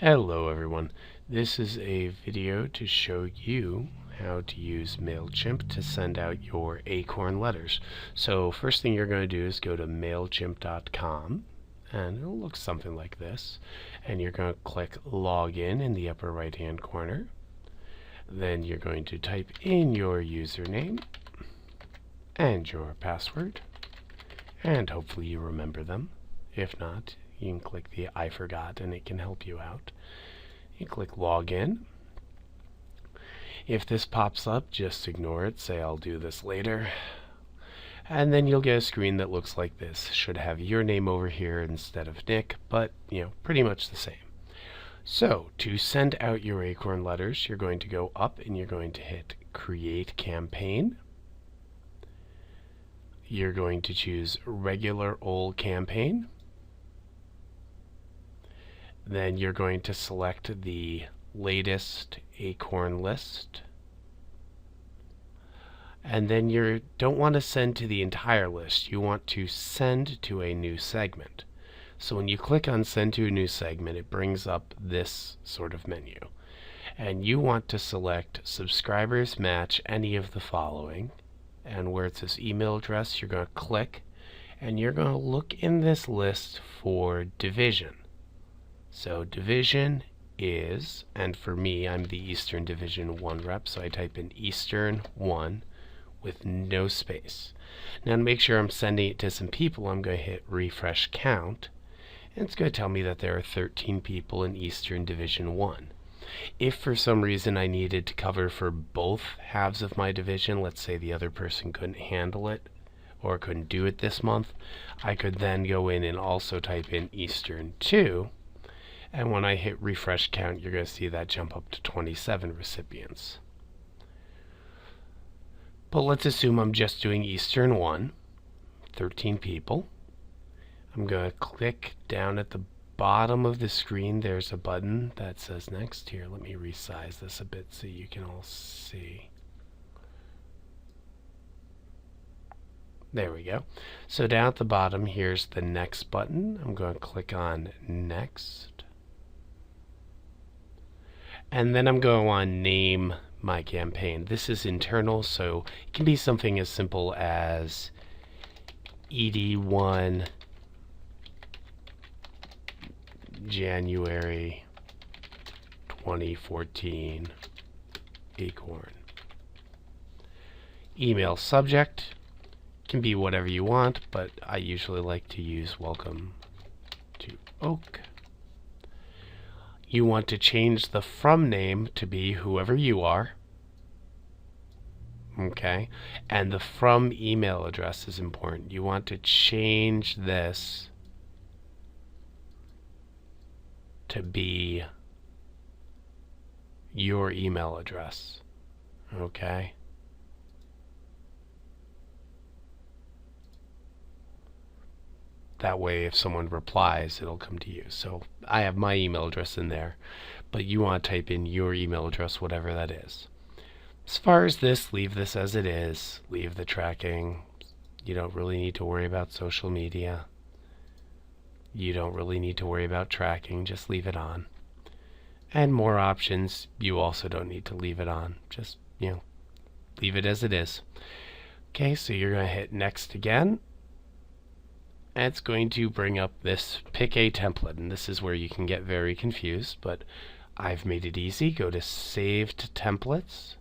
Hello everyone, this is a video to show you how to use MailChimp to send out your ACORN letters. So first thing you're going to do is go to MailChimp.com and it'll look something like this, and you're going to click login in the upper right hand corner. Then you're going to type in your username and your password, and hopefully you remember them. If not, you can click the I forgot and it can help you out. You click login. If this pops up, just ignore it. Say I'll do this later. And then you'll get a screen that looks like this. Should have your name over here instead of Nick, but pretty much the same. So to send out your ACORN letters, you're going to go up and you're going to hit Create Campaign. You're going to choose Regular Old Campaign. Then you're going to select the latest ACORN list. And then you don't want to send to the entire list. You want to send to a new segment. So when you click on Send to a New Segment, it brings up this sort of menu. And you want to select Subscribers Match any of the following. And where it says email address, you're going to click. And you're going to look in this list for division. So division is, and for me, I'm the Eastern Division 1 rep, so I type in Eastern 1 with no space. Now to make sure I'm sending it to some people, I'm going to hit refresh count, and it's going to tell me that there are 13 people in Eastern Division 1. If for some reason I needed to cover for both halves of my division, let's say the other person couldn't handle it or couldn't do it this month, I could then go in and also type in Eastern 2. And when I hit refresh count, you're going to see that jump up to 27 recipients. But let's assume I'm just doing Eastern 1, 13 people. I'm going to click down at the bottom of the screen. There's a button that says next. Here, let me resize this a bit so you can all see. There we go. So down at the bottom, here's the next button. I'm going to click on next. And then I'm going to want to name my campaign. This is internal, so it can be something as simple as ED1 January 2014 ACORN. Email subject can be whatever you want, but I usually like to use Welcome to Oak. You want to change the from name to be whoever you are. Okay. And the from email address is important. You want to change this to be your email address. Okay. That way, if someone replies, it'll come to you. So I have my email address in there, but you want to type in your email address, whatever that is. As far as this, leave this as it is. Leave the tracking. You don't really need to worry about social media. You don't really need to worry about tracking. Just leave it on. And more options, you also don't need to leave it on. Just, leave it as it is. Okay, so you're going to hit next again. And it's going to bring up this pick a template, and this is where you can get very confused, but I've made it easy. Go to Saved Templates,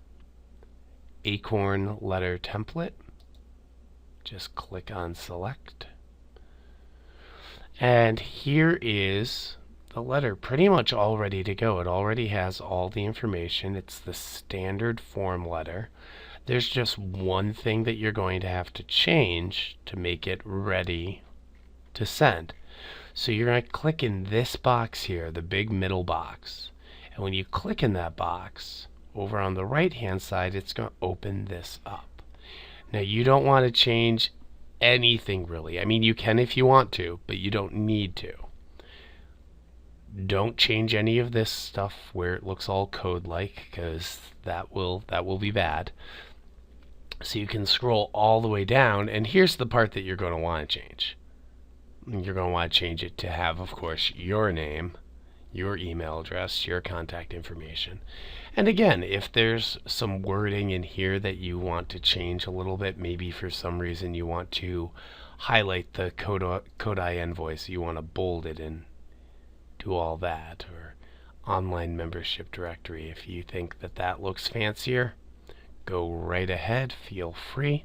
ACORN Letter Template. Just click on Select. And here is the letter pretty much all ready to go. It already has all the information. It's the standard form letter. There's just one thing that you're going to have to change to make it ready to send. So you're going to click in this box here, the big middle box. And when you click in that box, over on the right hand side, it's going to open this up. Now you don't want to change anything really. I mean, you can if you want to, but you don't need to. Don't change any of this stuff where it looks all code-like, because that will be bad. So you can scroll all the way down, and here's the part that you're going to want to change. You're going to want to change it to have, of course, your name, your email address, your contact information. And again, if there's some wording in here that you want to change a little bit, maybe for some reason you want to highlight the Kodai invoice, you want to bold it and do all that, or online membership directory, if you think that that looks fancier, go right ahead, feel free.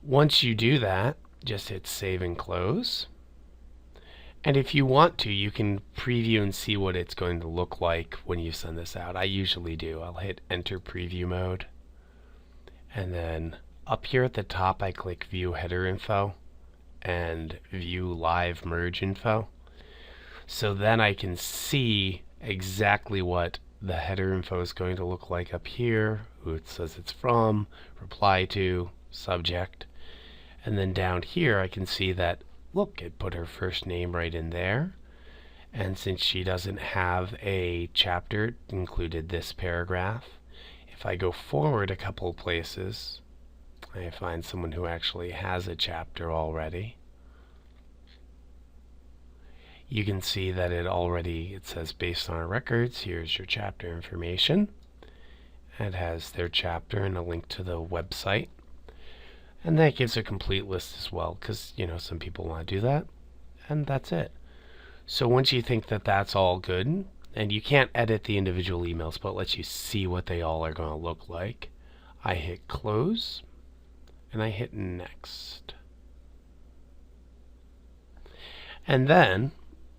Once you do that, just hit save and close. And if you want to, you can preview and see what it's going to look like when you send this out. I usually do. I'll hit enter preview mode. And then up here at the top, I click view header info and view live merge info. So then I can see exactly what the header info is going to look like up here, who it says it's from, reply to, subject. And then down here, I can see that, look, it put her first name right in there. And since she doesn't have a chapter, it included this paragraph. If I go forward a couple places, I find someone who actually has a chapter already. You can see that it says based on our records, here's your chapter information. It has their chapter and a link to the website. And that gives a complete list as well, because, some people want to do that. And that's it. So once you think that that's all good, and you can't edit the individual emails, but it lets you see what they all are going to look like, I hit close, and I hit next. And then,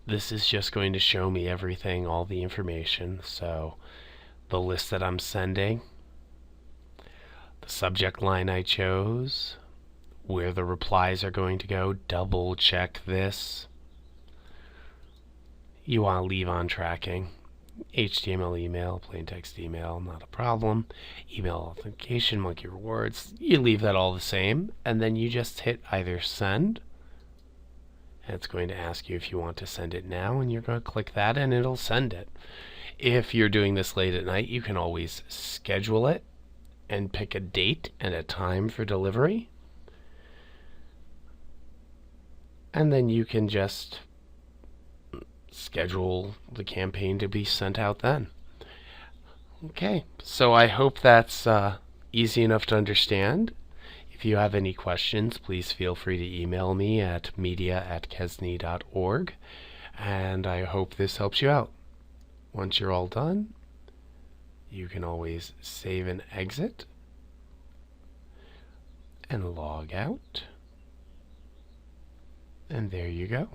this is just going to show me everything, all the information. So the list that I'm sending, the subject line I chose, where the replies are going to go, double check this. You want to leave on tracking. HTML email, plain text email, not a problem. Email authentication, monkey rewards, you leave that all the same, and then you just hit either send, and it's going to ask you if you want to send it now, and you're going to click that and it'll send it. If you're doing this late at night, you can always schedule it and pick a date and a time for delivery. And then you can just schedule the campaign to be sent out then. Okay, so I hope that's easy enough to understand. If you have any questions, please feel free to email me at media@kesney.org, and I hope this helps you out. Once you're all done, you can always save and exit and log out. And there you go.